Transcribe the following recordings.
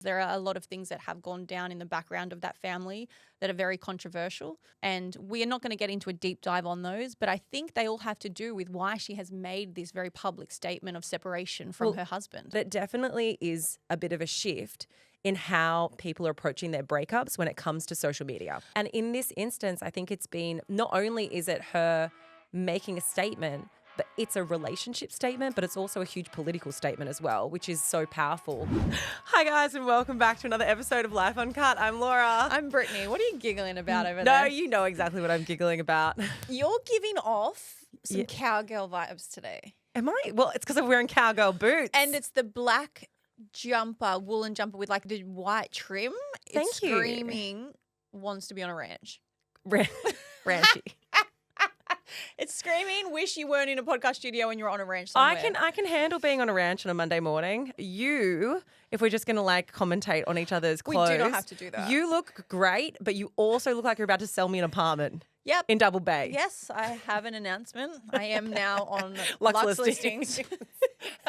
There are a lot of things that have gone down in the background of that family that are very controversial. And we are not going to get into a deep dive on those, but I think they all have to do with why she has made this very public statement of separation from her husband. That definitely is a bit of a shift in how people are approaching their breakups when it comes to social media. And in this instance, I think it's been, not only is it her making a statement, but it's a relationship statement, but it's also a huge political statement as well, which is so powerful. Hi guys, and welcome back to another episode of Life Uncut. I'm Laura. I'm Brittany. What are you giggling about over No, there? you know exactly what I'm giggling about. You're giving off some cowgirl vibes today. Am I? Well, it's because I'm wearing cowgirl boots. And it's the black jumper, woolen jumper with like the white trim. Thank you. Screaming wants to be on a ranch. Ranchy. It's screaming, wish you weren't in a podcast studio and you're on a ranch somewhere. I can handle being on a ranch on a Monday morning. You, if we're just going to like commentate on each other's clothes. We do not have to do that. You look great, but you also look like you're about to sell me an apartment. Yep. In Double Bay. Yes, I have an announcement. I am now on Lux Listings.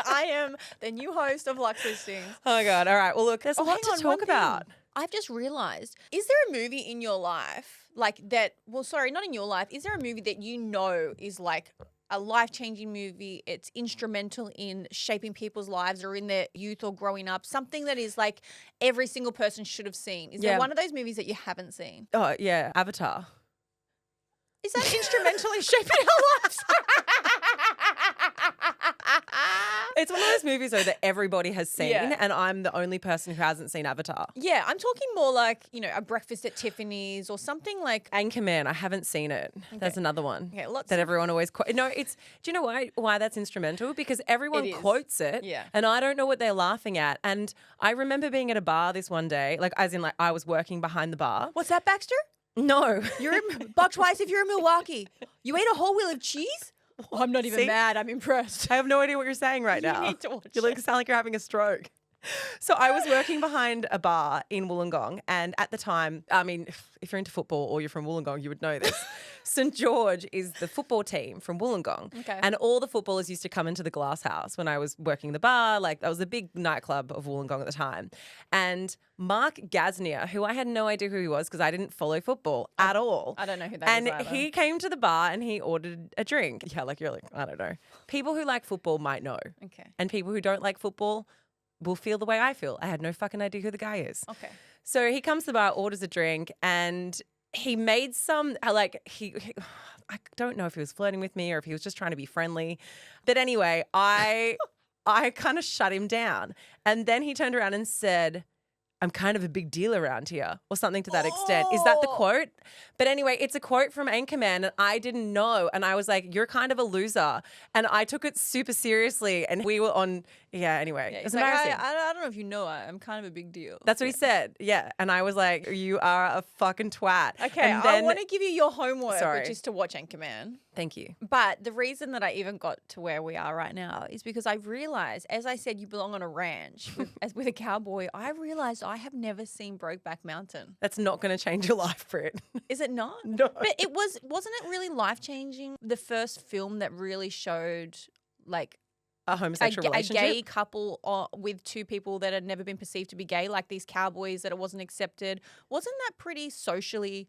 I am the new host of Lux Listings. Oh my God. All right. Well, look, there's a lot to talk about. I've just realised, is there a movie in your life like that, well, sorry, not in your life, is there a movie that you know is like a life-changing movie, it's instrumental in shaping people's lives or in their youth or growing up, something that is like every single person should have seen? Is there one of those movies that you haven't seen? Oh, yeah, Avatar. Is that instrumental in shaping our lives? It's one of those movies, though, that everybody has seen, Yeah. and I'm the only person who hasn't seen Avatar. Yeah, I'm talking more like, you know, A Breakfast at Tiffany's or something like. Anchorman, I haven't seen it. That's another one Okay, that everyone always quotes. No, it's. Do you know why that's instrumental? Because everyone It is. quotes it, Yeah. and I don't know what they're laughing at. And I remember being at a bar this one day, like as in like I was working behind the bar. What's that, Baxter? No, You're in Buck Twice if you're in Milwaukee. You ate a whole wheel of cheese? Oh, I'm not even See? mad. I'm impressed. I have no idea what you're saying right now. need to watch You sound like you're having a stroke. So I was working behind a bar in Wollongong, and at the time, I mean, if you're into football or you're from Wollongong, you would know this. St George is the football team from Wollongong. Okay. And all the footballers used to come into the Glass House when I was working the bar. Like, that was a big nightclub of Wollongong at the time. And Mark Gasnier, who I had no idea who he was because I didn't follow football at all. I don't know who that is And either. he came to the bar and he ordered a drink. Yeah, like you're like, I don't know. People who like football might know. Okay. And people who don't like football will feel the way I feel. I had no fucking idea who the guy is. Okay. So he comes to the bar, orders a drink, and he made some, like, I don't know if he was flirting with me or if he was just trying to be friendly. But anyway, I kind of shut him down. And then he turned around and said, I'm kind of a big deal around here, or something to that extent. Is that the quote? But anyway, it's a quote from Anchorman, and I didn't know. And I was like, you're kind of a loser. And I took it super seriously. And we were on, anyway. It's like, embarrassing. I don't know if you know, I'm kind of a big deal. That's what he said. Yeah. And I was like, you are a fucking twat. Okay, And I then, want to give you your homework, Sorry. which is to watch Anchorman. Thank you. But the reason that I even got to where we are right now is because I realized, as I said, you belong on a ranch with a cowboy. I realized I have never seen Brokeback Mountain. That's not going to change your life, Britt. Is it not? No. But wasn't it really life-changing? The first film that really showed like A homosexual a relationship. gay couple with two people that had never been perceived to be gay, like these cowboys that it wasn't accepted. Wasn't that pretty socially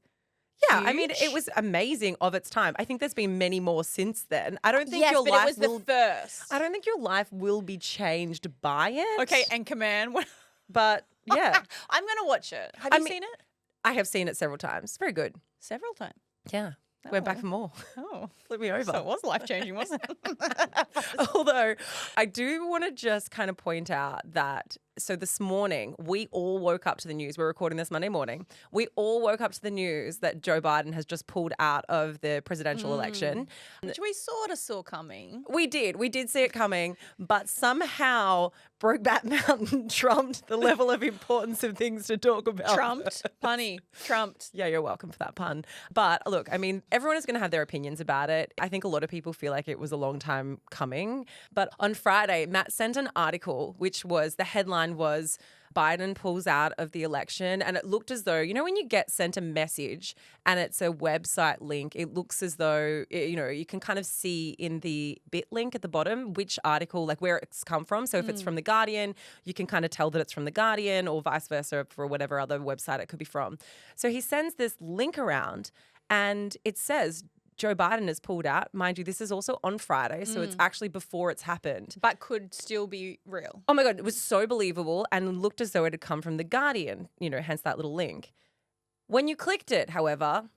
Yeah, I mean, huge? it was amazing of its time. I think there's been many more since then. I don't think Yes, your but life it was will. the first. I don't think your life will be changed by it. Okay, Anchorman. But yeah, I'm going to watch it. Have I you mean- seen it? I have seen it several times. Very good. Several times. Yeah, went back Oh. for more. Oh, Flip me over. so it was life-changing, wasn't it? Although I do want to just kind of point out that, so this morning we all woke up to the news. We're recording this Monday morning. We all woke up to the news that Joe Biden has just pulled out of the presidential election. Which we sort of saw coming. We did see it coming, but somehow Brokeback Mountain trumped the level of importance of things to talk about. Trumped. Punny. Trumped. Yeah, you're welcome for that pun. But look, I mean, everyone is going to have their opinions about it. I think a lot of people feel like it was a long time coming. But on Friday, Matt sent an article, which was, the headline was, Biden pulls out of the election, and it looked as though, you know, when you get sent a message and it's a website link, it looks as though, you know, you can kind of see in the bit link at the bottom which article, like where it's come from. So if it's from The Guardian, you can kind of tell that it's from The Guardian, or vice versa for whatever other website it could be from. So he sends this link around and it says Joe Biden has pulled out. Mind you, this is also on Friday, so it's actually before it's happened. But could still be real. Oh my God, it was so believable and looked as though it had come from The Guardian, you know, hence that little link. When you clicked it, however,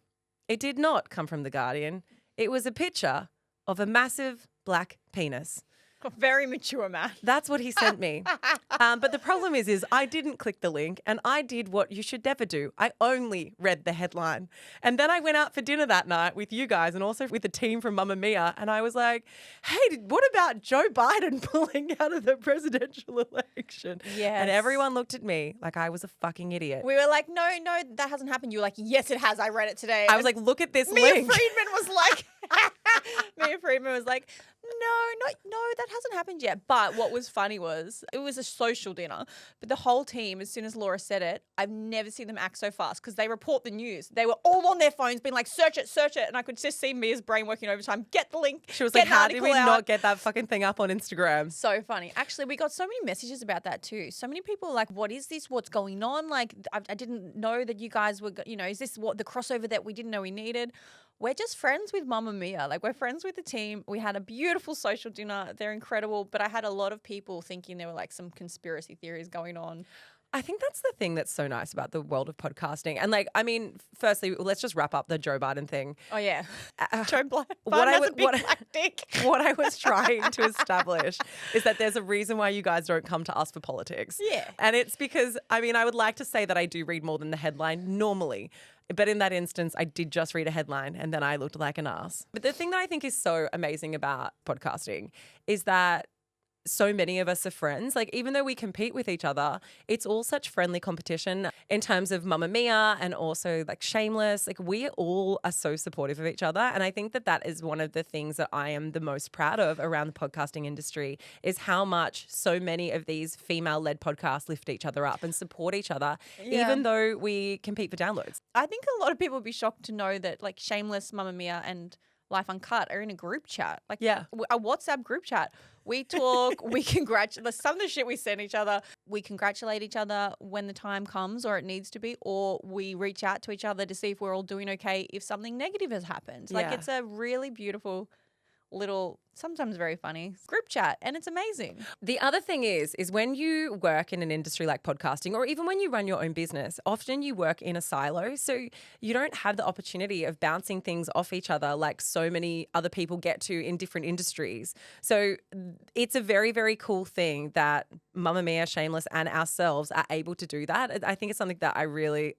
it did not come from The Guardian. It was a picture of a massive black penis. Very mature man. That's what he sent me. But the problem is I didn't click the link, and I did what you should never do. I only read the headline. And then I went out for dinner that night with you guys and also with the team from Mamma Mia. And I was like, hey, what about Joe Biden pulling out of the presidential election? Yes. And everyone looked at me like I was a fucking idiot. We were like, no, that hasn't happened. You were like, yes, it has. I read it today. I was like, look at this Mia link. Friedman was like, no, that hasn't happened yet. But what was funny was it was a social dinner, but the whole team, as soon as Laura said it, I've never seen them act so fast because they report the news. They were all on their phones being like, search it. And I could just see Mia's brain working overtime. Get the link. She was like, how did we not get that fucking thing up on Instagram? So funny. Actually, we got so many messages about that too. So many people were like, what is this? What's going on? Like, I didn't know that you guys were, you know, is this what the crossover that we didn't know we needed? We're just friends with Mamma Mia. Like, we're friends with the team. We had a beautiful social dinner. They're incredible. But I had a lot of people thinking there were like some conspiracy theories going on. I think that's the thing that's so nice about the world of podcasting. And like, I mean, firstly, let's just wrap up the Joe Biden thing. Oh, yeah. Joe Biden what has a big black dick. What I was trying to establish is that there's a reason why you guys don't come to us for politics. Yeah. And it's because, I mean, I would like to say that I do read more than the headline normally. But in that instance, I did just read a headline and then I looked like an ass. But the thing that I think is so amazing about podcasting is that so many of us are friends. Like, even though we compete with each other, it's all such friendly competition in terms of Mamma Mia and also like Shameless. Like, we all are so supportive of each other. And I think that that is one of the things that I am the most proud of around the podcasting industry is how much so many of these female-led podcasts lift each other up and support each other, even though we compete for downloads. I think a lot of people would be shocked to know that like Shameless, Mamma Mia and Life Uncut are in a group chat. Like, a WhatsApp group chat. We talk, we congratulate, some of the shit we send each other, we congratulate each other when the time comes or it needs to be, or we reach out to each other to see if we're all doing okay if something negative has happened. Like, it's a really beautiful little, sometimes very funny group chat, and it's amazing. The other thing is when you work in an industry like podcasting, or even when you run your own business, often you work in a silo. So you don't have the opportunity of bouncing things off each other like so many other people get to in different industries. So it's a very, very cool thing that Mamma Mia, Shameless, and ourselves are able to do that. I think it's something that I really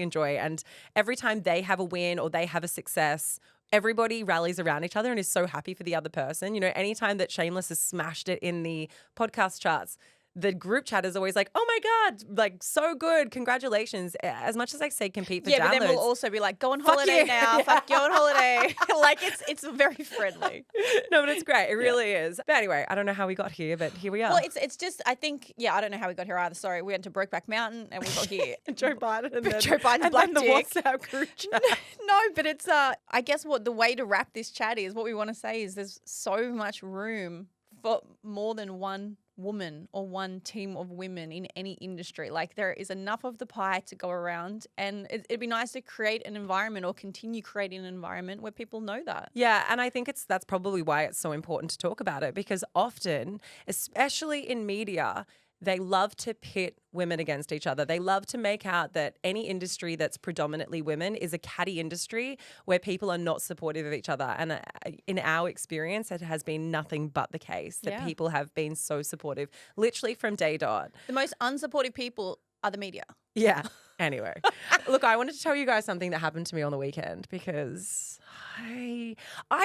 enjoy. And every time they have a win or they have a success, everybody rallies around each other and is so happy for the other person. You know, anytime that Shameless has smashed it in the podcast charts, the group chat is always like, oh my God, like so good. Congratulations. As much as I say compete for downloads. Yeah, but then we'll also be like, go on holiday now. Fuck you on holiday. Like, it's very friendly. No, but it's great. It really is. But anyway, I don't know how we got here, but here we are. Well, it's just, I think, I don't know how we got here either. Sorry. We went to Brokeback Mountain and we got here. Joe Biden and then, Joe Biden's black the dick. WhatsApp group chat. No, but it's, I guess what the way to wrap this chat is, what we want to say is there's so much room for more than one woman or one team of women in any industry. Like, there is enough of the pie to go around, and it'd be nice to create an environment or continue creating an environment where people know that. Yeah, and I think that's probably why it's so important to talk about it, because often, especially in media, they love to pit women against each other. They love to make out that any industry that's predominantly women is a catty industry where people are not supportive of each other. And in our experience, it has been nothing but the case that people have been so supportive, literally from day dot. The most unsupportive people are the media. Yeah. Anyway, look, I wanted to tell you guys something that happened to me on the weekend because I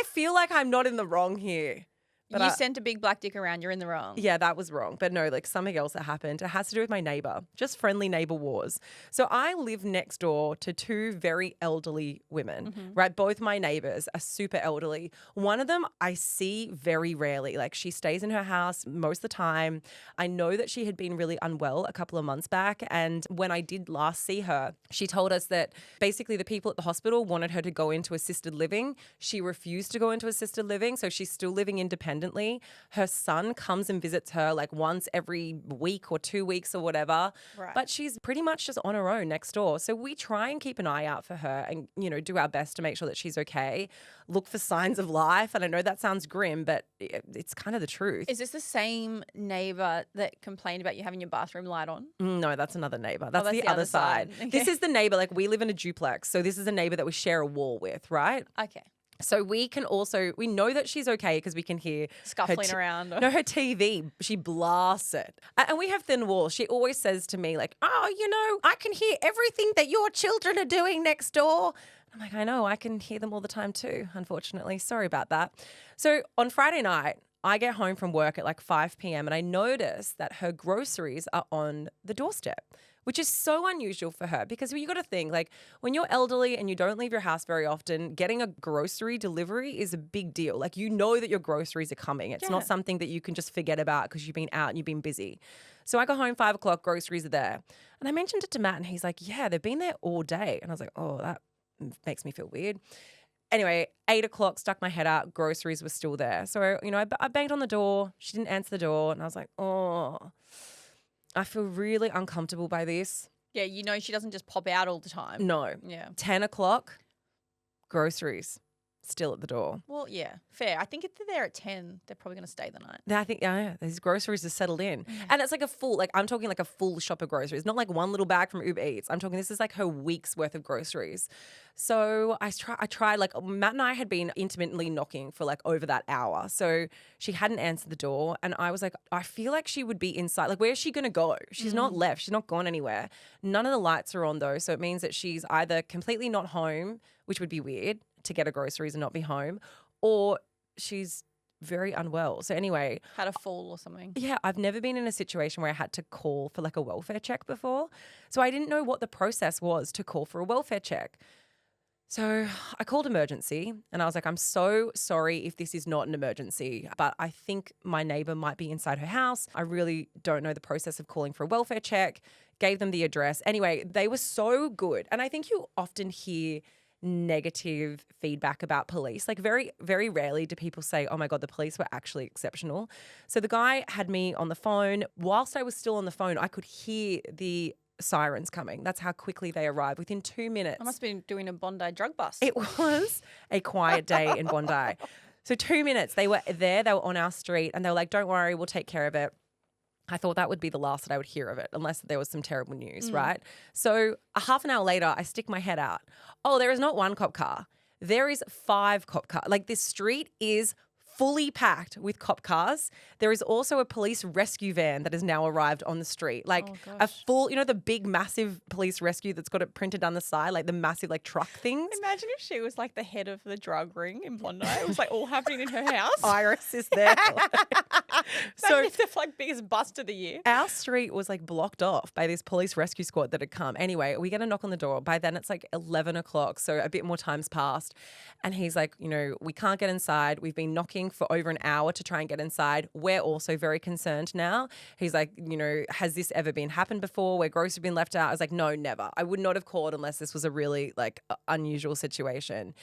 feel like I'm not in the wrong here. But you sent a big black dick around. You're in the wrong. Yeah, that was wrong. But no, like something else that happened. It has to do with my neighbor, just friendly neighbor wars. So I live next door to two very elderly women, right? Both my neighbors are super elderly. One of them I see very rarely. Like she stays in her house most of the time. I know that she had been really unwell a couple of months back. And when I did last see her, she told us that basically the people at the hospital wanted her to go into assisted living. She refused to go into assisted living. So she's still living independently. Her son comes and visits her like once every week or 2 weeks or whatever. Right. But she's pretty much just on her own next door. So we try and keep an eye out for her and, you know, do our best to make sure that she's okay. Look for signs of life. And I know that sounds grim, but it's kind of the truth. Is this the same neighbor that complained about you having your bathroom light on? No, that's another neighbor. That's, that's the other side. Okay. This is the neighbor, like we live in a duplex. So this is a neighbor that we share a wall with, right? Okay. So we know that she's okay because we can hear Scuffling around. No, her TV, she blasts it. And we have thin walls. She always says to me like, oh, you know, I can hear everything that your children are doing next door. I'm like, I know, I can hear them all the time too, unfortunately. Sorry about that. So on Friday night, I get home from work at like 5 p.m. and I notice that her groceries are on the doorstep, which is so unusual for her because you got to think like when you're elderly and you don't leave your house very often, getting a grocery delivery is a big deal. Like you know that your groceries are coming. It's not something that you can just forget about because you've been out and you've been busy. So I go home 5 o'clock, groceries are there. And I mentioned it to Matt and he's like, yeah, they've been there all day. And I was like, oh, that makes me feel weird. Anyway, 8 o'clock, stuck my head out, groceries were still there. So, you know, I banged on the door. She didn't answer the door. And I was like, oh, I feel really uncomfortable by this. Yeah, you know she doesn't just pop out all the time. No. Yeah. 10 o'clock, groceries still at the door. Well, yeah, fair. I think if they're there at 10, they're probably going to stay the night. I think, yeah, these groceries are settled in. And it's like I'm talking like a full shop of groceries, not like one little bag from Uber Eats. I'm talking, this is like her week's worth of groceries. So I tried, like Matt and I had been intermittently knocking for like over that hour. So she hadn't answered the door. And I was like, I feel like she would be inside. Like, where's she going to go? She's not left. She's not gone anywhere. None of the lights are on though. So it means that she's either completely not home, which would be weird to get her groceries and not be home, or she's very unwell. So anyway. Had a fall or something. Yeah, I've never been in a situation where I had to call for like a welfare check before. So I didn't know what the process was to call for a welfare check. So I called emergency and I was like, I'm so sorry if this is not an emergency, but I think my neighbor might be inside her house. I really don't know the process of calling for a welfare check. Gave them the address. Anyway, they were so good. And I think you often hear negative feedback about police. Like very, very rarely do people say, oh my God, the police were actually exceptional. So the guy had me on the phone. Whilst I was still on the phone, I could hear the sirens coming. That's how quickly they arrived. Within 2 minutes. I must have been doing a Bondi drug bust. It was a quiet day in Bondi. So 2 minutes, they were there, they were on our street and they were like, don't worry, we'll take care of it. I thought that would be the last that I would hear of it, unless there was some terrible news, right? So a half an hour later, I stick my head out. Oh, there is not one cop car. There is 5 cop cars. Like this street is fully packed with cop cars. There is also a police rescue van that has now arrived on the street. Like a full, you know, the big massive police rescue that's got it printed down the side, like the massive like truck things. Imagine if she was like the head of the drug ring in Bondi. It was like all happening in her house. Iris is there. So if the like biggest bust of the year. Our street was like blocked off by this police rescue squad that had come. Anyway, we get a knock on the door. By then it's like 11 o'clock. So a bit more time's passed. And he's like, you know, we can't get inside. We've been knocking for over an hour to try and get inside. We're also very concerned now. He's like, you know, has this ever been happened before where groceries have been left out? I was like, no, never. I would not have called unless this was a really like unusual situation.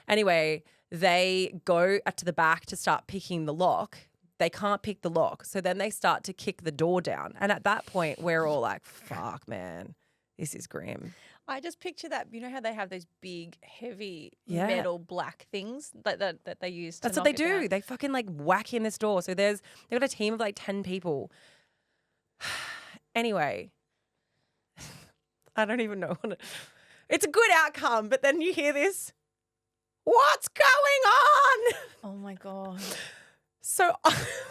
Anyway, they go to the back to start picking the lock. They can't pick the lock. So then they start to kick the door down. And at that point, we're all like, fuck, man, this is grim. I just picture that. You know how they have those big, heavy metal black things that they use to That's knock what they it do. down? They fucking like whack in this door. So they've got a team of like 10 people. Anyway, I don't even know. It's a good outcome, but then you hear this. What's going on? Oh my God. So,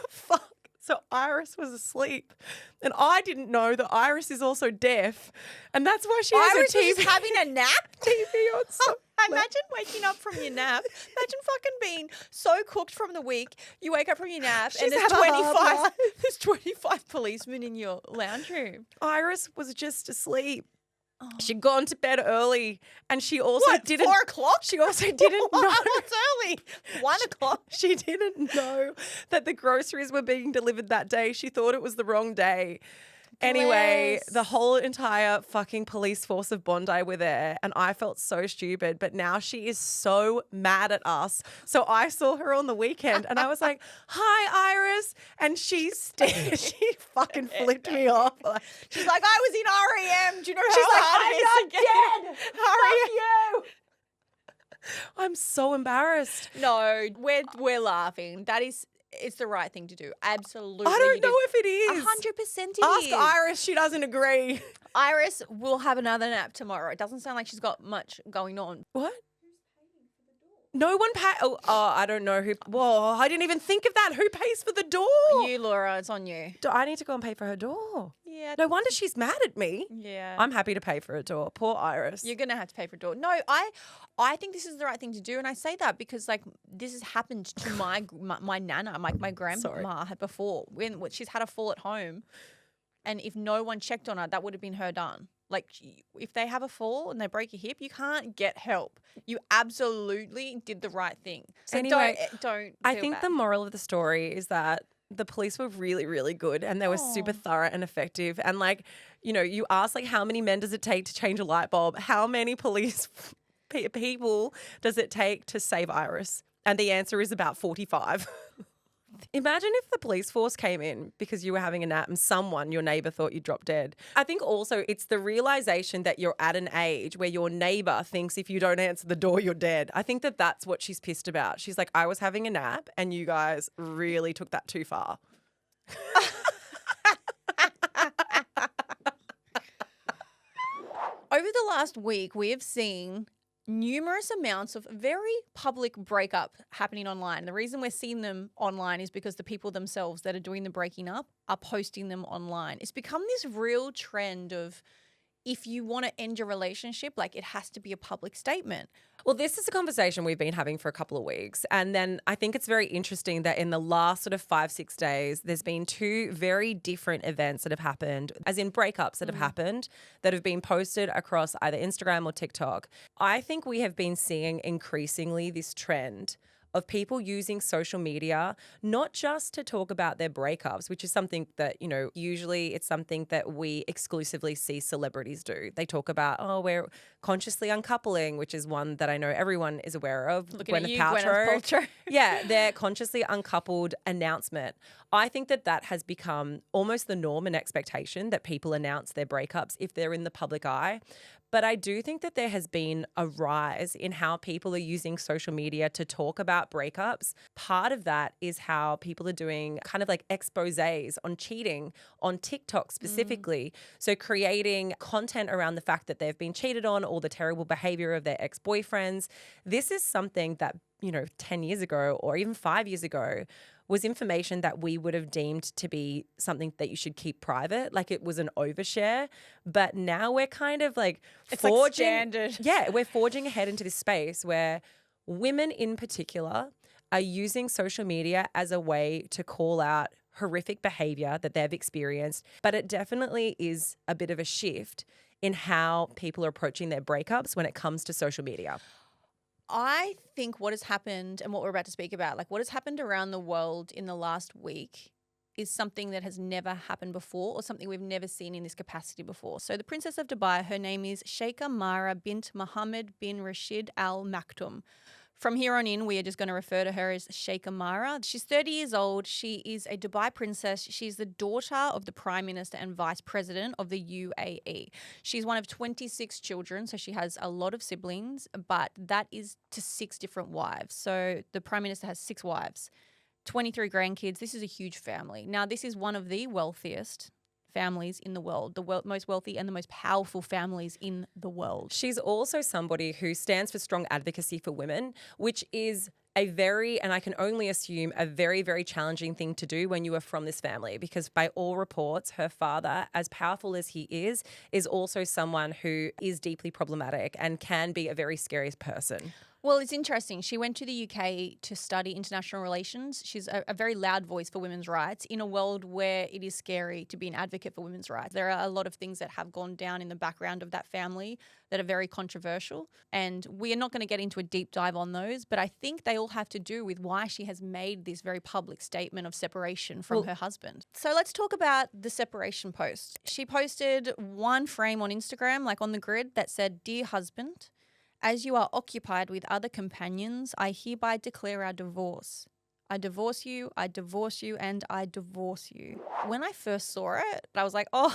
fuck. So Iris was asleep, and I didn't know that Iris is also deaf, and that's why she has Iris her TV. was just having a nap? TV on. So Imagine waking up from your nap. Imagine fucking being so cooked from the week. You wake up from your nap and She's had a hard life. there's 25 policemen in your lounge room. Iris was just asleep. Oh. She'd gone to bed early, and she also What, didn't. 4 o'clock? She also didn't know. What's early? 1 o'clock. She didn't know that the groceries were being delivered that day. She thought it was the wrong day. Anyway, Bless. the whole entire fucking police force of Bondi were there, and I felt so stupid. But now she is so mad at us. So I saw her on the weekend, and I was like, "Hi, Iris," and she fucking flipped me off. Like, She's like, I was in REM. Do you know how she's like, hard it "I'm is to get not dead. REM? Fuck you." I'm so embarrassed. No, we're laughing. It's the right thing to do. Absolutely. I don't know if it is. 100% it Ask is. Iris. She doesn't agree. Iris will have another nap tomorrow. It doesn't sound like she's got much going on. What? No one pay. Oh, I don't know who. Whoa, I didn't even think of that. Who pays for the door? You, Laura, it's on you. Do I need to go and pay for her door? Yeah. No wonder she's mad at me. Yeah. I'm happy to pay for a door. Poor Iris. You're gonna have to pay for a door. No, I think this is the right thing to do, and I say that because like this has happened to my nana, my grandma had before when she's had a fall at home, and if no one checked on her, that would have been her done. Like if they have a fall and they break a hip, you can't get help. You absolutely did the right thing. So Anyway, don't. I feel think bad. the moral of the story is that the police were really, really good, and they were super thorough and effective. And like, you know, you ask like, how many men does it take to change a light bulb? How many police people does it take to save Iris? And the answer is about 45. Imagine if the police force came in because you were having a nap and your neighbour, thought you dropped dead. I think also it's the realisation that you're at an age where your neighbour thinks if you don't answer the door, you're dead. I think that that's what she's pissed about. She's like, I was having a nap and you guys really took that too far. Over the last week, we have seen numerous amounts of very public breakup happening online. The reason we're seeing them online is because the people themselves that are doing the breaking up are posting them online. It's become this real trend of if you want to end your relationship, like it has to be a public statement. Well, this is a conversation we've been having for a couple of weeks. And then I think it's very interesting that in the last sort of 5-6 days, there's been 2 very different events that have happened, as in breakups that have happened, that have been posted across either Instagram or TikTok. I think we have been seeing increasingly this trend of people using social media, not just to talk about their breakups, which is something that, you know, usually it's something that we exclusively see celebrities do. They talk about, we're consciously uncoupling, which is one that I know everyone is aware of. Looking at you, Gwyneth Paltrow. Yeah, their consciously uncoupled announcement. I think that that has become almost the norm and expectation that people announce their breakups if they're in the public eye. But I do think that there has been a rise in how people are using social media to talk about breakups. Part of that is how people are doing kind of like exposés on cheating on TikTok specifically. So creating content around the fact that they've been cheated on or the terrible behavior of their ex-boyfriends. This is something that, 10 years ago or even 5 years ago was information that we would have deemed to be something that you should keep private, like it was an overshare. But now we're kind of like forging, like standard. Yeah, we're forging ahead into this space where women in particular are using social media as a way to call out horrific behavior that they've experienced. But it definitely is a bit of a shift in how people are approaching their breakups when it comes to social media. I think what has happened and what we're about to speak about, like what has happened around the world in the last week is something that has never happened before or something we've never seen in this capacity before. So the Princess of Dubai, her name is Sheikha Mahra bint Mohammed bin Rashid Al Maktoum. From here on in, we are just going to refer to her as Sheikha Mahra. She's 30 years old. She is a Dubai princess. She's the daughter of the Prime Minister and Vice President of the UAE. She's one of 26 children, so she has a lot of siblings, but that is to 6 different wives. So the Prime Minister has 6 wives, 23 grandkids. This is a huge family. Now, this is one of the wealthiest families in the world, most wealthy and the most powerful families in the world. She's also somebody who stands for strong advocacy for women, which is a very, and I can only assume, a very, very challenging thing to do when you are from this family, because by all reports, her father, as powerful as he is also someone who is deeply problematic and can be a very scary person. Well, it's interesting. She went to the UK to study international relations. She's a very loud voice for women's rights in a world where it is scary to be an advocate for women's rights. There are a lot of things that have gone down in the background of that family that are very controversial. And we are not going to get into a deep dive on those, but I think they all have to do with why she has made this very public statement of separation from her husband. So let's talk about the separation post. She posted one frame on Instagram, like on the grid, that said, "Dear husband, as you are occupied with other companions, I hereby declare our divorce. I divorce you, and I divorce you." When I first saw it, I was like, oh,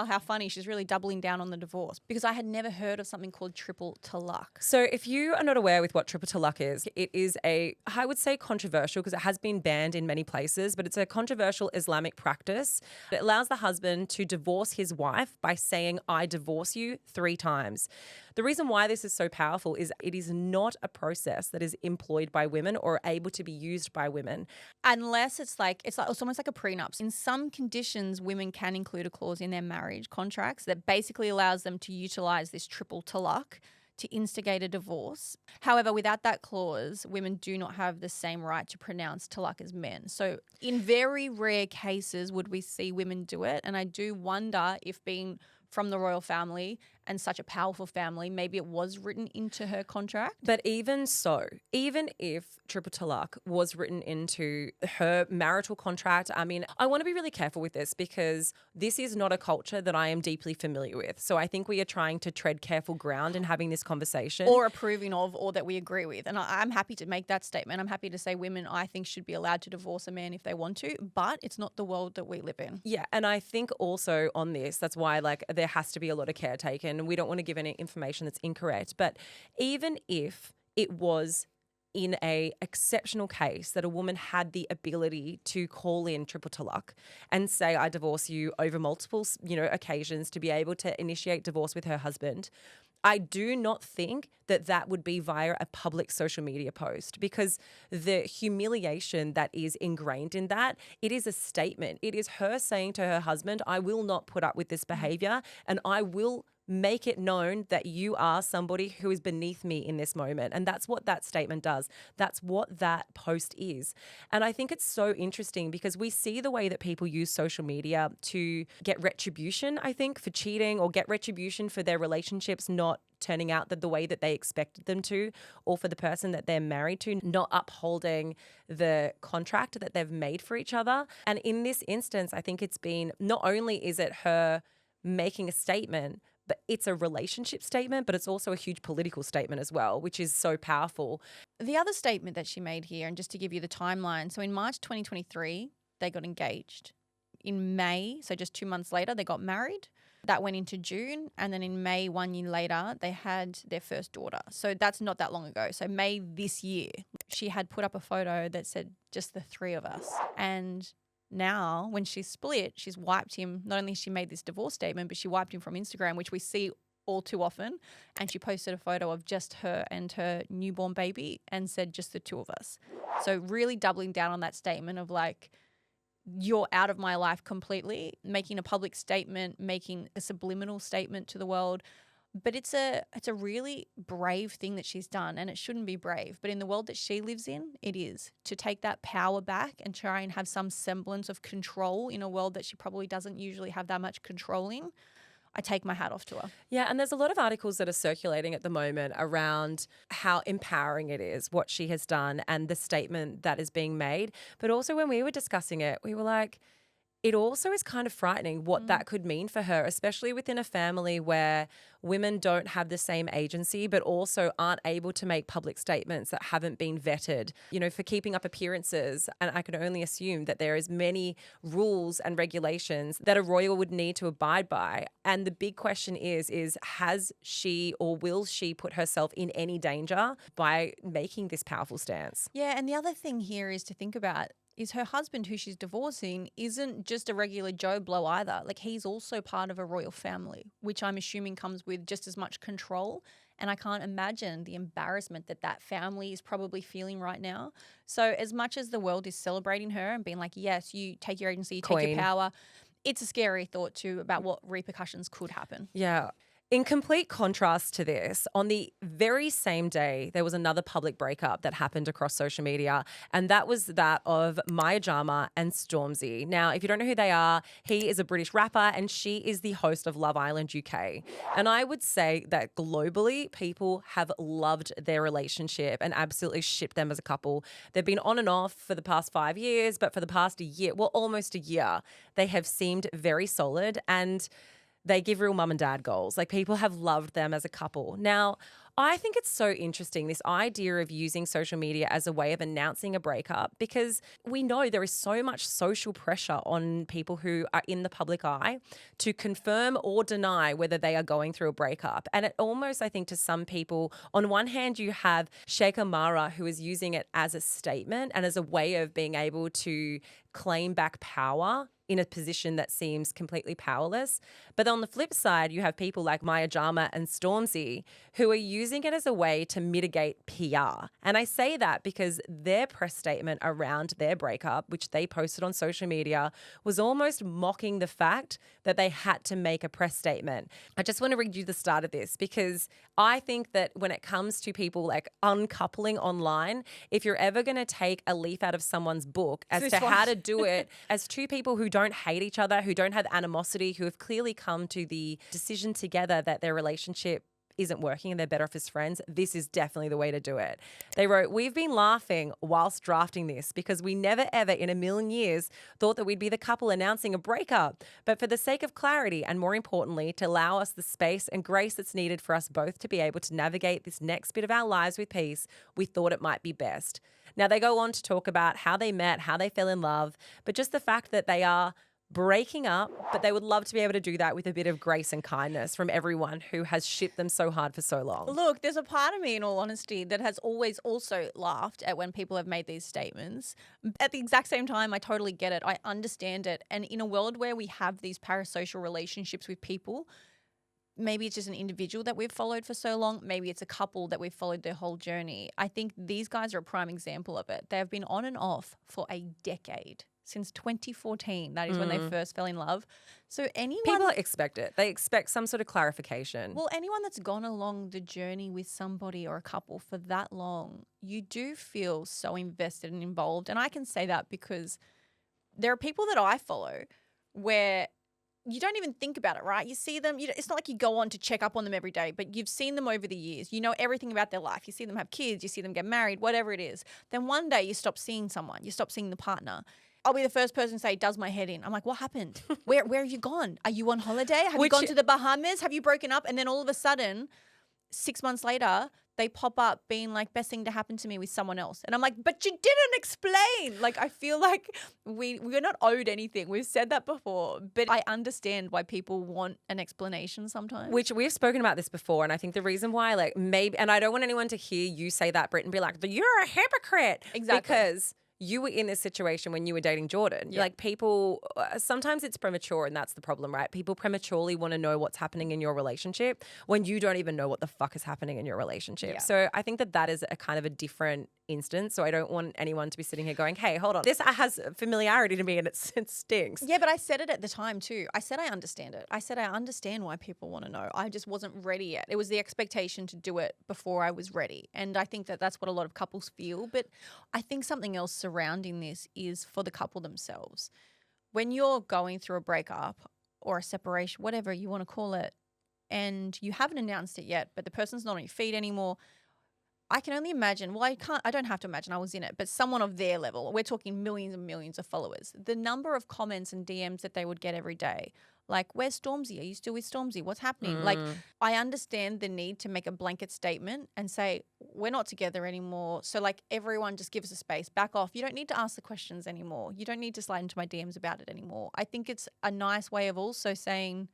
how funny. She's really doubling down on the divorce, because I had never heard of something called triple talaq. So if you are not aware with what triple talaq is, it is I would say controversial, because it has been banned in many places, but it's a controversial Islamic practice. It allows the husband to divorce his wife by saying, "I divorce you," 3 times. The reason why this is so powerful is it is not a process that is employed by women or able to be used by women. Unless it's almost like a prenup. In some conditions, women can include a clause in their marriage contracts that basically allows them to utilize this triple talaq to instigate a divorce. However, without that clause, women do not have the same right to pronounce talaq as men. So in very rare cases would we see women do it. And I do wonder if, being from the royal family and such a powerful family, maybe it was written into her contract. But even so, even if triple talaq was written into her marital contract, I mean, I want to be really careful with this, because this is not a culture that I am deeply familiar with. So I think we are trying to tread careful ground in having this conversation. Or approving of, or that we agree with. And I'm happy to make that statement. I'm happy to say women, I think, should be allowed to divorce a man if they want to, but it's not the world that we live in. Yeah, and I think also on this, that's why there has to be a lot of care taken. We don't want to give any information that's incorrect. But even if it was in a exceptional case that a woman had the ability to call in triple talaq and say, "I divorce you," over multiple, occasions, to be able to initiate divorce with her husband, I do not think that would be via a public social media post, because the humiliation that is ingrained in that, it is a statement. It is her saying to her husband, "I will not put up with this behavior, and I will make it known that you are somebody who is beneath me in this moment." And that's what that statement does. That's what that post is. And I think it's so interesting, because we see the way that people use social media to get retribution, I think, for cheating, or get retribution for their relationships not turning out the way that they expected them to, or for the person that they're married to not upholding the contract that they've made for each other. And in this instance, I think it's been, not only is it her making a statement, but it's a relationship statement, but it's also a huge political statement as well, which is so powerful. The other statement that she made here, and just to give you the timeline, so in March 2023, they got engaged. In May, so just 2 months later, they got married. That went into June, and then in May, 1 year later, they had their first daughter. So that's not that long ago. So May this year, she had put up a photo that said, "Just the 3 of us." And now, when she's split, she's wiped him. Not only she made this divorce statement, but she wiped him from Instagram, which we see all too often. And she posted a photo of just her and her newborn baby and said, "Just the 2 of us." So really doubling down on that statement of like, you're out of my life completely, making a public statement, making a subliminal statement to the world. But it's a really brave thing that she's done, and it shouldn't be brave. But in the world that she lives in, it is. To take that power back and try and have some semblance of control in a world that she probably doesn't usually have that much control in, I take my hat off to her. Yeah, and there's a lot of articles that are circulating at the moment around how empowering it is, what she has done, and the statement that is being made. But also when we were discussing it, we were like, it also is kind of frightening what that could mean for her, especially within a family where women don't have the same agency, but also aren't able to make public statements that haven't been vetted, for keeping up appearances. And I can only assume that there is many rules and regulations that a royal would need to abide by. And the big question is has she or will she put herself in any danger by making this powerful stance? Yeah, and the other thing here is to think about, is her husband, who she's divorcing, isn't just a regular Joe Blow either. Like, he's also part of a royal family, which I'm assuming comes with just as much control. And I can't imagine the embarrassment that that family is probably feeling right now. So as much as the world is celebrating her and being like, yes, you take your agency, you take your Queen. power, it's a scary thought too about what repercussions could happen. Yeah. In complete contrast to this, on the very same day, there was another public breakup that happened across social media, and that was that of Maya Jama and Stormzy. Now, if you don't know who they are, he is a British rapper and she is the host of Love Island UK. And I would say that globally, people have loved their relationship and absolutely shipped them as a couple. They've been on and off for the past 5 years, but for the past year, well, almost a year, they have seemed very solid and they give real mum and dad goals. Like, people have loved them as a couple. Now, I think it's so interesting, this idea of using social media as a way of announcing a breakup, because we know there is so much social pressure on people who are in the public eye to confirm or deny whether they are going through a breakup. And it almost, I think, to some people, on one hand, you have Sheikha Mahra, who is using it as a statement and as a way of being able to claim back power in a position that seems completely powerless. But on the flip side, you have people like Maya Jama and Stormzy who are using it as a way to mitigate PR. And I say that because their press statement around their breakup, which they posted on social media, was almost mocking the fact that they had to make a press statement. I just want to read you the start of this because I think that when it comes to people like uncoupling online, if you're ever going to take a leaf out of someone's book as to how to do it as two people who don't hate each other, who don't have animosity, who have clearly come to the decision together that their relationship isn't working and they're better off as friends, this is definitely the way to do it. They wrote, "We've been laughing whilst drafting this because we never ever in a million years thought that we'd be the couple announcing a breakup. But for the sake of clarity and more importantly, to allow us the space and grace that's needed for us both to be able to navigate this next bit of our lives with peace, we thought it might be best." Now, they go on to talk about how they met, how they fell in love, but just the fact that they are breaking up, but they would love to be able to do that with a bit of grace and kindness from everyone who has shipped them so hard for so long. Look, there's a part of me, in all honesty, that has always also laughed at when people have made these statements. At the exact same time, I totally get it. I understand it. And in a world where we have these parasocial relationships with people, maybe it's just an individual that we've followed for so long. Maybe it's a couple that we've followed their whole journey. I think these guys are a prime example of it. They have been on and off for a decade. Since 2014, that is when they first fell in love. So anyone... People expect it. They expect some sort of clarification. Well, anyone that's gone along the journey with somebody or a couple for that long, you do feel so invested and involved. And I can say that because there are people that I follow where you don't even think about it, right? You see them, it's not like you go on to check up on them every day, but you've seen them over the years. You know everything about their life. You see them have kids, you see them get married, whatever it is. Then one day you stop seeing someone, you stop seeing the partner. I'll be the first person to say, does my head in. I'm like, what happened? Where have you gone? Are you on holiday? Have you gone to the Bahamas? Have you broken up? And then all of a sudden, 6 months later, they pop up being like, best thing to happen to me with someone else. And I'm like, but you didn't explain. Like, I feel like we're not owed anything. We've said that before, but I understand why people want an explanation sometimes. Which we've spoken about this before. And I think the reason why, like, maybe, and I don't want anyone to hear you say that, Britt, and be like, you're a hypocrite. Exactly. Because you were in this situation when you were dating Jordan. Yeah. Like, people, sometimes it's premature, and that's the problem, right? People prematurely want to know what's happening in your relationship when you don't even know what the fuck is happening in your relationship. Yeah. So I think that is a kind of a different instance. So I don't want anyone to be sitting here going, hey, hold on, this has familiarity to me and it stinks. Yeah, but I said it at the time too. I said I understand it. I said I understand why people want to know. I just wasn't ready yet. It was the expectation to do it before I was ready. And I think that that's what a lot of couples feel. But I think something else surrounding this is for the couple themselves. When you're going through a breakup or a separation, whatever you want to call it, and you haven't announced it yet, but the person's not on your feed anymore, I can only imagine, well, I don't have to imagine, I was in it, but someone of their level, we're talking millions and millions of followers, the number of comments and DMs that they would get every day, like, where's Stormzy? Are you still with Stormzy? What's happening? Like, I understand the need to make a blanket statement and say, we're not together anymore. So, like, everyone just give us a space, back off. You don't need to ask the questions anymore. You don't need to slide into my DMs about it anymore. I think it's a nice way of also saying,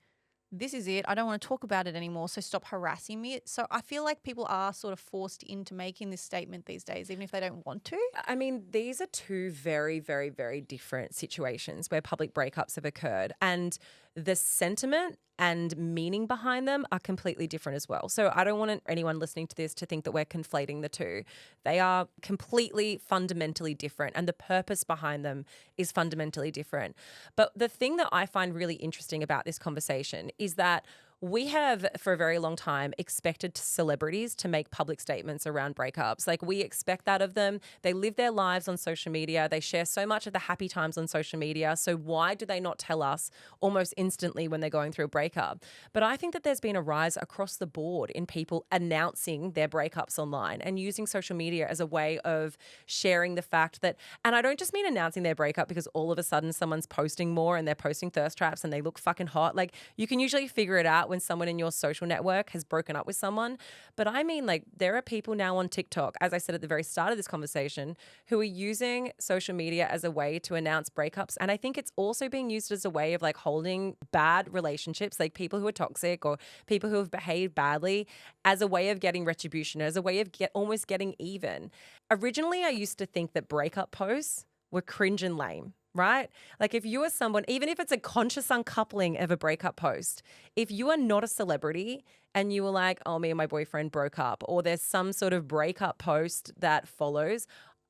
this is it. I don't want to talk about it anymore. So stop harassing me. So I feel like people are sort of forced into making this statement these days, even if they don't want to. I mean, these are two very, very, very different situations where public breakups have occurred, and the sentiment and meaning behind them are completely different as well. So I don't want anyone listening to this to think that we're conflating the two. They are completely fundamentally different, and the purpose behind them is fundamentally different. But the thing that I find really interesting about this conversation is that we have, for a very long time, expected celebrities to make public statements around breakups. Like, we expect that of them. They live their lives on social media. They share so much of the happy times on social media. So why do they not tell us almost instantly when they're going through a breakup? But I think that there's been a rise across the board in people announcing their breakups online and using social media as a way of sharing the fact that, and I don't just mean announcing their breakup because all of a sudden someone's posting more and they're posting thirst traps and they look fucking hot. Like, you can usually figure it out when someone in your social network has broken up with someone. But I mean, like, there are people now on TikTok, as I said at the very start of this conversation, who are using social media as a way to announce breakups. And I think it's also being used as a way of like holding bad relationships, like people who are toxic or people who have behaved badly, as a way of getting retribution, as a way of almost getting even. Originally, I used to think that breakup posts were cringe and lame. Right? Like, if you are someone, even if it's a conscious uncoupling of a breakup post, if you are not a celebrity and you were like, oh, me and my boyfriend broke up, or there's some sort of breakup post that follows,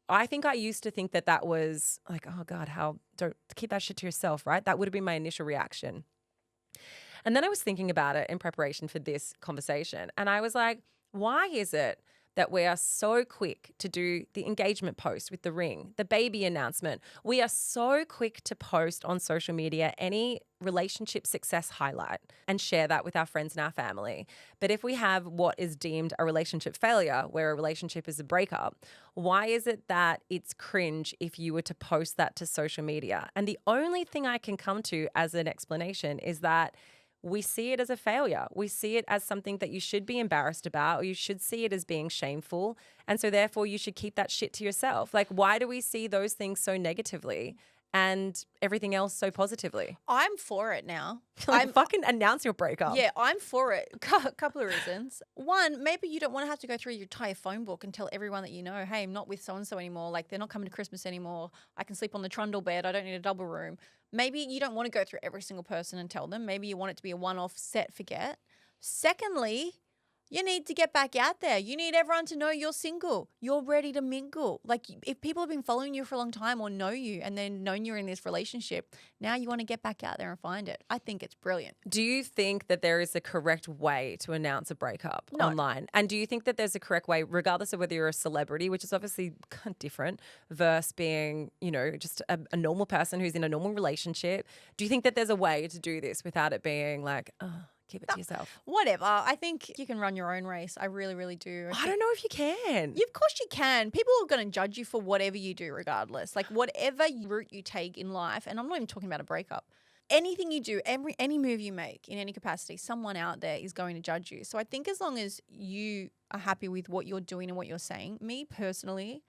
I think I used to think that that was like, oh God, don't keep that shit to yourself, right? That would have been my initial reaction. And then I was thinking about it in preparation for this conversation. And I was like, why is it that we are so quick to do the engagement post with the ring, the baby announcement? We are so quick to post on social media any relationship success highlight and share that with our friends and our family. But if we have what is deemed a relationship failure, where a relationship is a breakup, why is it that it's cringe if you were to post that to social media? And the only thing I can come to as an explanation is that we see it as a failure. We see it as something that you should be embarrassed about, or you should see it as being shameful. And so therefore you should keep that shit to yourself. Like, why do we see those things so negatively and everything else so positively? I'm for it now. Like, fucking announce your breakup. Yeah, I'm for it. A couple of reasons. One, maybe you don't want to have to go through your entire phone book and tell everyone that you know, hey, I'm not with so-and-so anymore. Like, they're not coming to Christmas anymore. I can sleep on the trundle bed. I don't need a double room. Maybe you don't want to go through every single person and tell them. Maybe you want it to be a one-off, set, forget. Secondly, you need to get back out there. You need everyone to know you're single. You're ready to mingle. Like, if people have been following you for a long time or know you and then known you're in this relationship, now you want to get back out there and find it. I think it's brilliant. Do you think that there is a correct way to announce a breakup online? And do you think that there's a correct way, regardless of whether you're a celebrity, which is obviously kind of different, versus being, you know, just a normal person who's in a normal relationship? Do you think that there's a way to do this without it being like, oh, keep it to yourself? Whatever. I think you can run your own race. I really, really do. I don't know if you can. Of course you can. People are going to judge you for whatever you do regardless. Like, whatever route you take in life, and I'm not even talking about a breakup. Anything you do, any move you make in any capacity, someone out there is going to judge you. So I think as long as you are happy with what you're doing and what you're saying, me personally,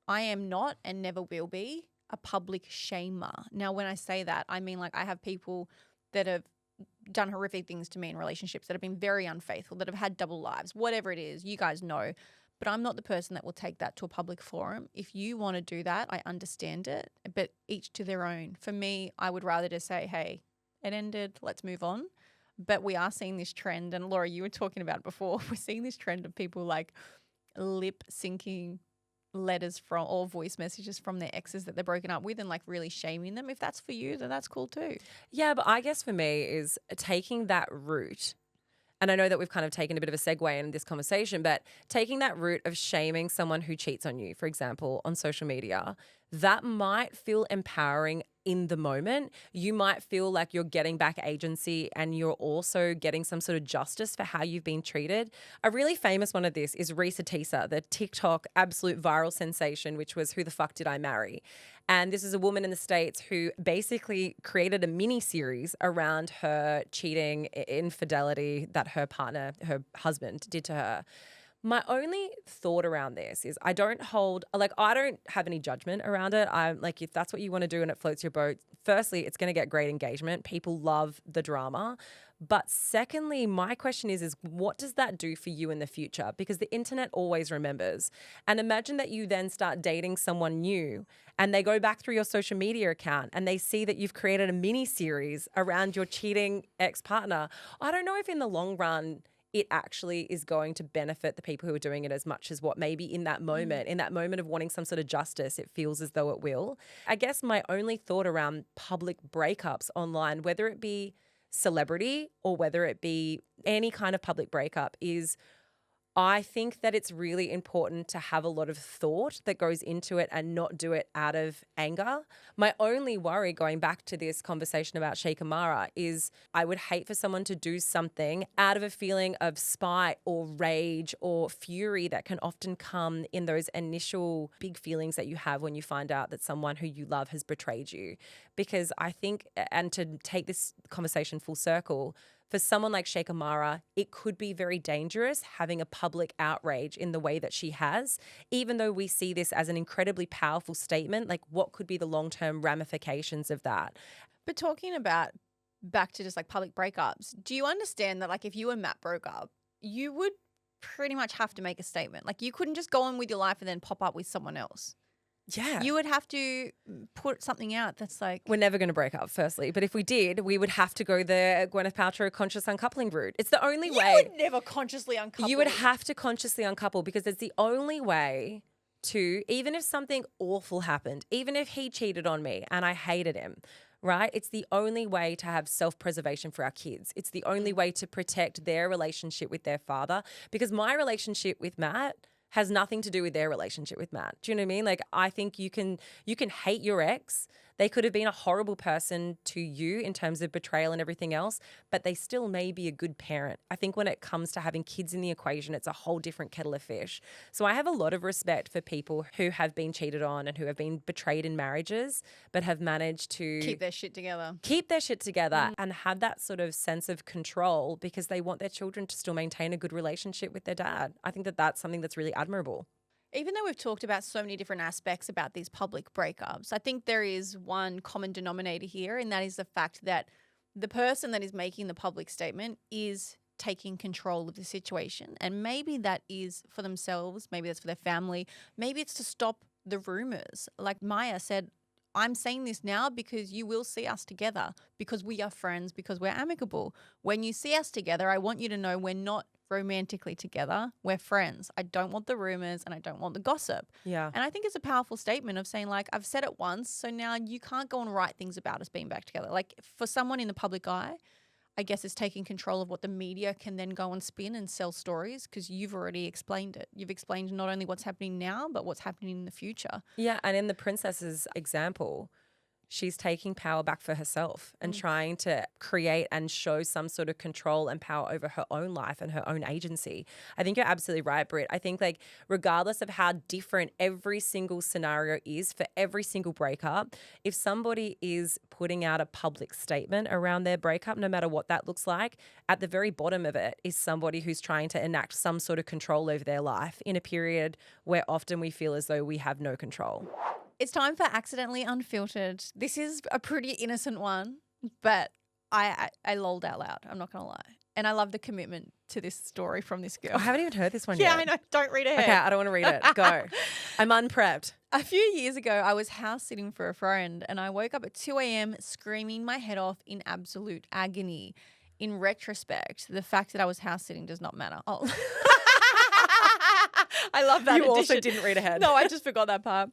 I am not and never will be a public shamer. Now, when I say that, I mean, like, I have people that have done horrific things to me in relationships, that have been very unfaithful, that have had double lives, whatever it is, you guys know. But I'm not the person that will take that to a public forum. If you want to do that, I understand it, but each to their own. For me, I would rather just say, hey, it ended, let's move on. But we are seeing this trend, and Laura, you were talking about it before, we're seeing this trend of people like lip syncing letters from or voice messages from their exes that they're broken up with and like really shaming them. If that's for you, then that's cool too. Yeah, but I guess for me is taking that route. And I know that we've kind of taken a bit of a segue in this conversation, but taking that route of shaming someone who cheats on you, for example, on social media, that might feel empowering in the moment. You might feel like you're getting back agency and you're also getting some sort of justice for how you've been treated. A really famous one of this is Risa Tisa, the TikTok absolute viral sensation, which was Who the Fuck Did I Marry? And this is a woman in the States who basically created a mini series around her cheating, infidelity that her partner, her husband, did to her. My only thought around this is I don't have any judgment around it. I'm like, if that's what you want to do and it floats your boat, firstly, it's going to get great engagement. People love the drama. But secondly, my question is what does that do for you in the future? Because the internet always remembers. And imagine that you then start dating someone new and they go back through your social media account and they see that you've created a mini series around your cheating ex-partner. I don't know if in the long run it actually is going to benefit the people who are doing it as much as what maybe in that moment of wanting some sort of justice, it feels as though it will. I guess my only thought around public breakups online, whether it be celebrity or whether it be any kind of public breakup, is I think that it's really important to have a lot of thought that goes into it and not do it out of anger. My only worry, going back to this conversation about Sheikha Mahra, is I would hate for someone to do something out of a feeling of spite or rage or fury that can often come in those initial big feelings that you have when you find out that someone who you love has betrayed you. Because I think, and to take this conversation full circle, for someone like Sheikha Mahra, it could be very dangerous having a public outrage in the way that she has, even though we see this as an incredibly powerful statement. Like, what could be the long-term ramifications of that? But talking about back to just like public breakups, do you understand that like if you and Matt broke up, you would pretty much have to make a statement? Like you couldn't just go on with your life and then pop up with someone else. Yeah. You would have to put something out that's like... We're never going to break up, firstly. But if we did, we would have to go the Gwyneth Paltrow conscious uncoupling route. It's the only way. You would never consciously uncouple. You would have to consciously uncouple because it's the only way to, even if something awful happened, even if he cheated on me and I hated him, right? It's the only way to have self-preservation for our kids. It's the only way to protect their relationship with their father. Because my relationship with Matt has nothing to do with their relationship with Matt. Do you know what I mean? Like, I think you can hate your ex. They could have been a horrible person to you in terms of betrayal and everything else, but they still may be a good parent. I think when it comes to having kids in the equation, it's a whole different kettle of fish. So I have a lot of respect for people who have been cheated on and who have been betrayed in marriages, but have managed to keep their shit together. And have that sort of sense of control because they want their children to still maintain a good relationship with their dad. I think that that's something that's really admirable. Even though we've talked about so many different aspects about these public breakups, I think there is one common denominator here, and that is the fact that the person that is making the public statement is taking control of the situation. And maybe that is for themselves, maybe that's for their family, maybe it's to stop the rumors. Like Maya said, I'm saying this now because you will see us together, because we are friends, because we're amicable. When you see us together, I want you to know we're not romantically together. We're friends. I don't want the rumors and I don't want the gossip. Yeah. And I think it's a powerful statement of saying, like, I've said it once, so now you can't go and write things about us being back together. Like, for someone in the public eye, I guess it's taking control of what the media can then go and spin and sell stories, because you've already explained it. You've explained not only what's happening now, but what's happening in the future. Yeah, and in the princess's example, she's taking power back for herself and trying to create and show some sort of control and power over her own life and her own agency. I think you're absolutely right, Britt. I think, like, regardless of how different every single scenario is for every single breakup, if somebody is putting out a public statement around their breakup, no matter what that looks like, at the very bottom of it is somebody who's trying to enact some sort of control over their life in a period where often we feel as though we have no control. It's time for Accidentally Unfiltered. This is a pretty innocent one, but I lolled out loud. I'm not going to lie. And I love the commitment to this story from this girl. I haven't even heard this one Yeah, yet. I know. Don't read it. Okay, I don't want to read it. Go. I'm unprepped. A few years ago, I was house sitting for a friend and I woke up at 2 a.m. screaming my head off in absolute agony. In retrospect, the fact that I was house sitting does not matter. Oh. I love that. You also addition. didn't read ahead. No, I just forgot that part.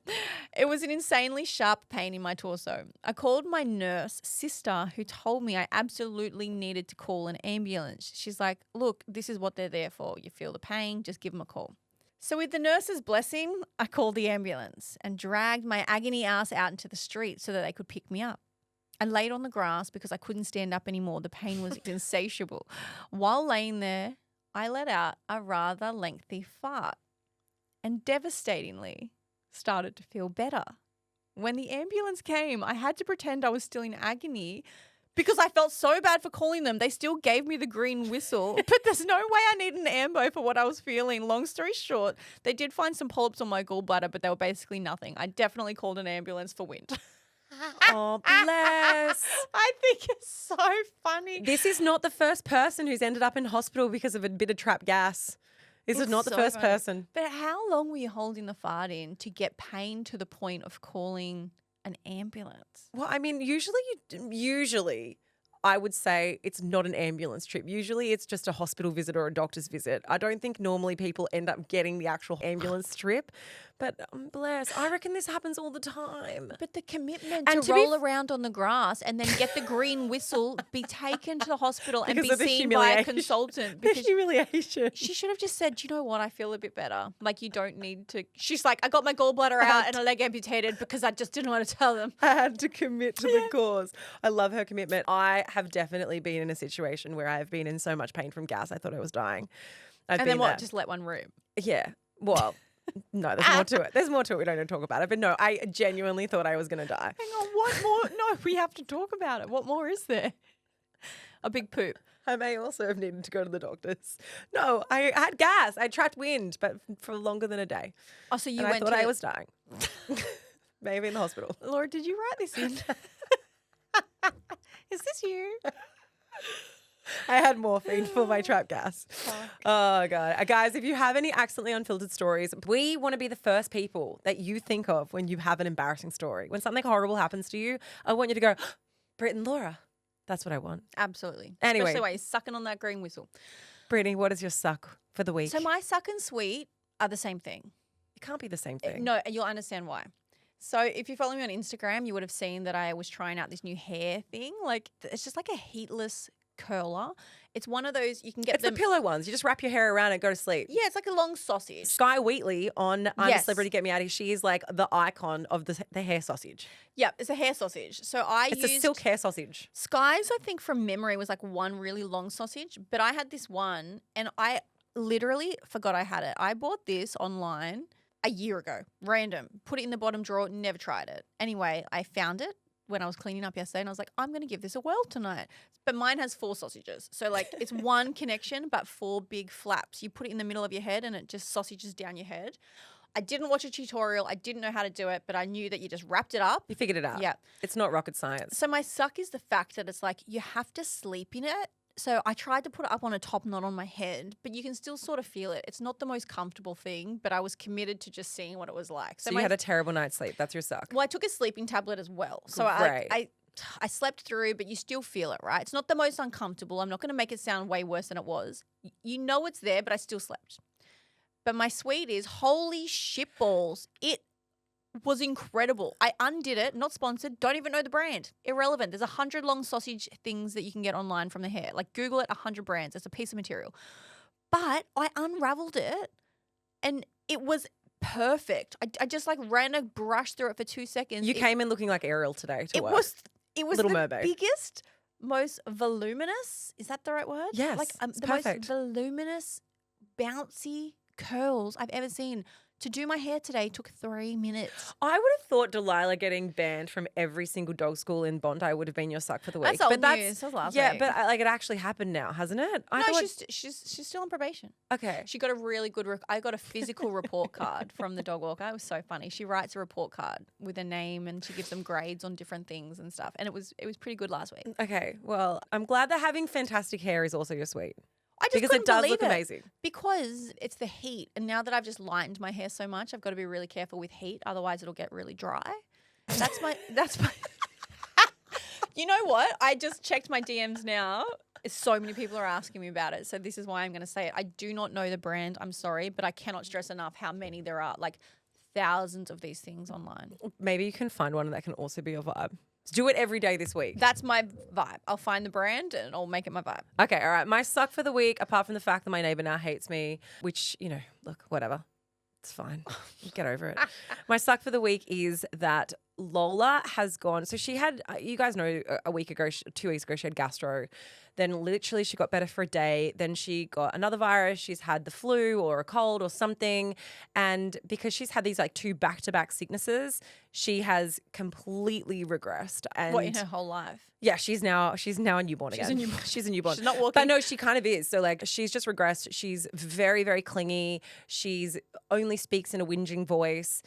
It was an insanely sharp pain in my torso. I called my nurse sister, who told me I absolutely needed to call an ambulance. She's like, look, this is what they're there for. You feel the pain, just give them a call. So with the nurse's blessing, I called the ambulance and dragged my agony ass out into the street so that they could pick me up. I laid on the grass because I couldn't stand up anymore. The pain was insatiable. While laying there, I let out a rather lengthy fart and devastatingly started to feel better. When the ambulance came, I had to pretend I was still in agony because I felt so bad for calling them. They still gave me the green whistle, but there's no way I need an ambo for what I was feeling. Long story short, they did find some polyps on my gallbladder, but they were basically nothing. I definitely called an ambulance for wind. Oh, bless. I think it's so funny. This is not the first person who's ended up in hospital because of a bit of trapped gas. This is It's not the so first funny. person. But how long were you holding the fart in to get pain to the point of calling an ambulance? Well, I mean, usually I would say it's not an ambulance trip. Usually it's just a hospital visit or a doctor's visit. I don't think normally people end up getting the actual ambulance trip. But bless, I reckon this happens all the time. But the commitment And to to be roll around on the grass and then get the green whistle, be taken to the hospital and Because be of the seen by a humiliation. consultant. The Because humiliation. she should have just said, do you know what? I feel a bit better. Like, you don't need to. She's like, I got my gallbladder out and a leg amputated because I just didn't want to tell them. I had to commit to the cause. I love her commitment. I have definitely been in a situation where I have been in so much pain from gas. I thought I was dying. And then what? Just let one room. Yeah. Well, no, there's more to it. There's more to it. We don't need to talk about it. But no, I genuinely thought I was going to die. Hang on, what more? No, we have to talk about it. What more is there? A big poop. I may also have needed to go to the doctors. No, I had gas. I trapped wind, but for longer than a day. Oh, so you And went I thought to I was dying. Maybe in the hospital. Laura, did you write this in? Is this you? I had morphine for my trap gas. Oh, God. Guys, if you have any accidentally unfiltered stories, we want to be the first people that you think of when you have an embarrassing story. When something horrible happens to you, I want you to go, Britt and Laura. That's what I want. Absolutely. Anyway. Especially while you're sucking on that green whistle. Brittany, what is your suck for the week? So my suck and sweet are the same thing. It can't be the same thing. No, you'll understand why. So if you follow me on Instagram, you would have seen that I was trying out this new hair thing. Like, it's just like a heatless curler. It's one of those you can get It's the pillow ones. You just wrap your hair around and go to sleep. Yeah, it's like a long sausage. Sky Wheatley on I'm a Yes. Celebrity, Get Me Out of Here. She is like the icon of the hair sausage. Yep, it's a hair sausage. So It's a silk hair sausage. Sky's, I think, from memory, was like one really long sausage, but I had this one and I literally forgot I had it. I bought this online a year ago, random, put it in the bottom drawer, never tried it. Anyway, I found it when I was cleaning up yesterday and I was like, I'm going to give this a whirl tonight. But mine has 4 sausages. So like it's one connection, but 4 big flaps. You put it in the middle of your head and it just sausages down your head. I didn't watch a tutorial. I didn't know how to do it, but I knew that you just wrapped it up. You figured it out. Yeah. It's not rocket science. So my suck is the fact that it's like you have to sleep in it. So I tried to put it up on a top, not on my head, but you can still sort of feel it. It's not the most comfortable thing, but I was committed to just seeing what it was like. So you had a terrible night's sleep. That's your suck. Well, I took a sleeping tablet as well. So Great. I slept through, but you still feel it, right? It's not the most uncomfortable. I'm not going to make it sound way worse than it was. You know it's there, but I still slept. But my sweet is, holy shitballs, it was incredible. I undid it, not sponsored, don't even know the brand. Irrelevant. There's 100 long sausage things that you can get online from the hair. Like Google it, 100 brands. It's a piece of material. But I unraveled it and it was perfect. I just like ran a brush through it for 2 seconds. You came in looking like Ariel today to work. It was Little the Mermaid. biggest, most voluminous, is that the right word? Yes, Like it's the perfect. most voluminous, bouncy curls I've ever seen. To do my hair today took 3 minutes. I would have thought Delilah getting banned from every single dog school in Bondi would have been your suck for the week. That's old news. That was last yeah, week. but like it actually happened now, hasn't it? I No, thought, she's still on probation. okay. She got a really good. I got a physical report card from the dog walker. It was so funny. She writes a report card with a name and she gives them grades on different things and stuff. And it was pretty good last week. Okay, well, I'm glad that having fantastic hair is also your sweet. I just Because couldn't it does believe look it. amazing. Because it's the heat. And now that I've just lightened my hair so much, I've got to be really careful with heat. Otherwise, it'll get really dry. That's my. You know what? I just checked my DMs now. So many people are asking me about it. So this is why I'm going to say it. I do not know the brand. I'm sorry, but I cannot stress enough how many there are. Like thousands of these things online. Maybe you can find one that can also be your vibe. Do it every day this week. That's my vibe. I'll find the brand and I'll make it my vibe. Okay, all right. My suck for the week, apart from the fact that my neighbor now hates me, which, look, whatever. It's fine. Get over it. My suck for the week is that Lola has gone. So she had, you guys know, a week ago, 2 weeks ago, she had gastro. Then literally she got better for a day. Then she got another virus. She's had the flu or a cold or something. And because she's had these like 2 back-to-back sicknesses, she has completely regressed. And What, in her whole life? yeah, she's now a newborn She's again. a newborn. She's a newborn. She's not walking. But no, she kind of is. So like she's just regressed. She's very, very clingy. She's only speaks in a whinging voice.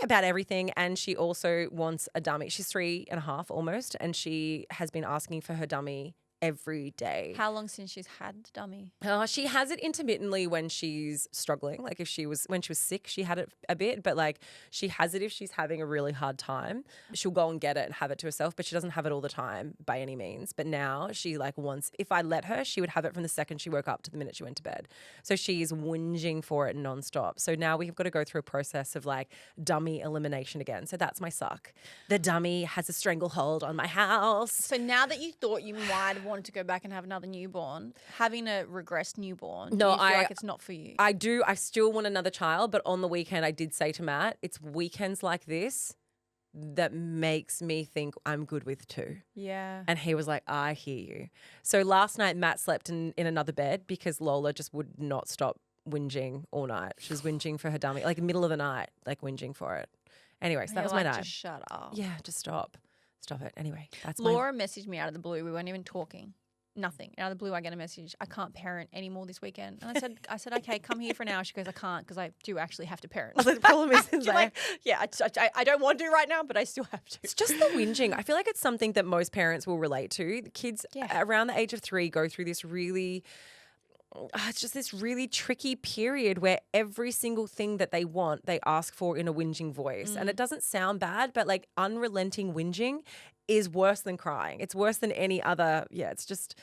about everything. And she also wants a dummy. She's 3.5 almost. And she has been asking for her dummy every day. How long since she's had the dummy? She has it intermittently when she's struggling. Like when she was sick, she had it a bit, but like she has it if she's having a really hard time. She'll go and get it and have it to herself, but she doesn't have it all the time by any means. But now she like wants, if I let her, she would have it from the second she woke up to the minute she went to bed. So she's whinging for it nonstop. So now we've got to go through a process of like dummy elimination again. So that's my suck. The dummy has a stranglehold on my house. So now that you thought you might have wanted to go back and have another newborn, having a regressed newborn, do you feel like it's not for you? I do. I still want another child, but on the weekend I did say to Matt, it's weekends like this that makes me think I'm good with 2. Yeah. And he was like, I hear you. So last night Matt slept in another bed because Lola just would not stop whinging all night. She was whinging for her dummy, like middle of the night, like whinging for it. Anyway, so that was my night. Just shut up. Yeah, just stop. Stop it. Anyway, that's Laura messaged me out of the blue. We weren't even talking. Nothing. Out of the blue, I get a message. I can't parent anymore this weekend. And I said, okay, come here for an hour. She goes, I can't because I do actually have to parent. The problem is like, yeah, I don't want to right now, but I still have to. It's just the whinging. I feel like it's something that most parents will relate to. The kids around the age of 3 go through this really it's just this really tricky period where every single thing that they want, they ask for in a whinging voice. And it doesn't sound bad, but like unrelenting whinging is worse than crying. It's worse than any other. Yeah, it's just,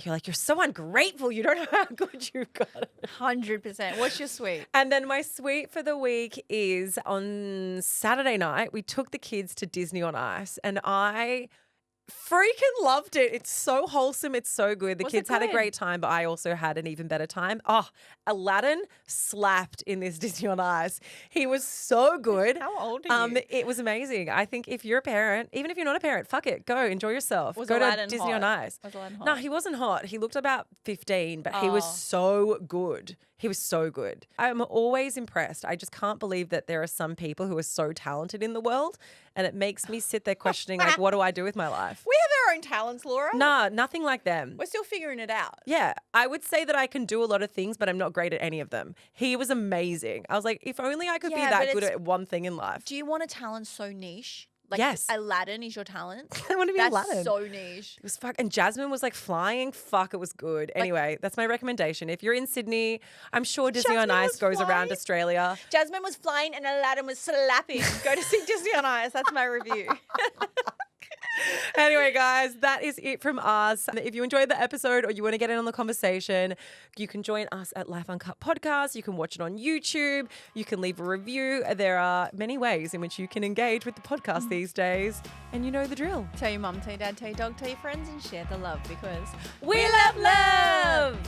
you're like, you're so ungrateful. You don't know how good you've got it. 100%. What's your sweet? And then my sweet for the week is on Saturday night, we took the kids to Disney on Ice and I freaking loved it. It's so wholesome. It's so good. The kids had a great time, but I also had an even better time. Oh, Aladdin slapped in this Disney on Ice. He was so good. How old are you? It was amazing. I think if you're a parent, even if you're not a parent, fuck it. Go enjoy yourself. Was Go Aladdin to Disney hot? on Ice. Was Aladdin hot? No, he wasn't hot. He looked about 15, but he was so good. He was so good. I'm always impressed. I just can't believe that there are some people who are so talented in the world, and it makes me sit there questioning, like, what do I do with my life? We have our own talents, Laura. Nah, nothing like them. We're still figuring it out. Yeah, I would say that I can do a lot of things, but I'm not great at any of them. He was amazing. I was like, if only I could be that good at one thing in life. Do you want a talent so niche? Like yes. Aladdin is your talent? I want to be Aladdin. That's so niche. It was and Jasmine was like flying. Fuck, it was good. Anyway, that's my recommendation. If you're in Sydney, I'm sure Disney on Ice goes around Australia. Jasmine was flying and Aladdin was slapping. Go to see Disney on Ice. That's my review. Anyway, guys, that is it from us. If you enjoyed the episode or you want to get in on the conversation, you can join us at Life Uncut Podcast. You can watch it on YouTube. You can leave a review. There are many ways in which you can engage with the podcast these days. And you know the drill. Tell your mum, tell your dad, tell your dog, tell your friends, and share the love because we love love.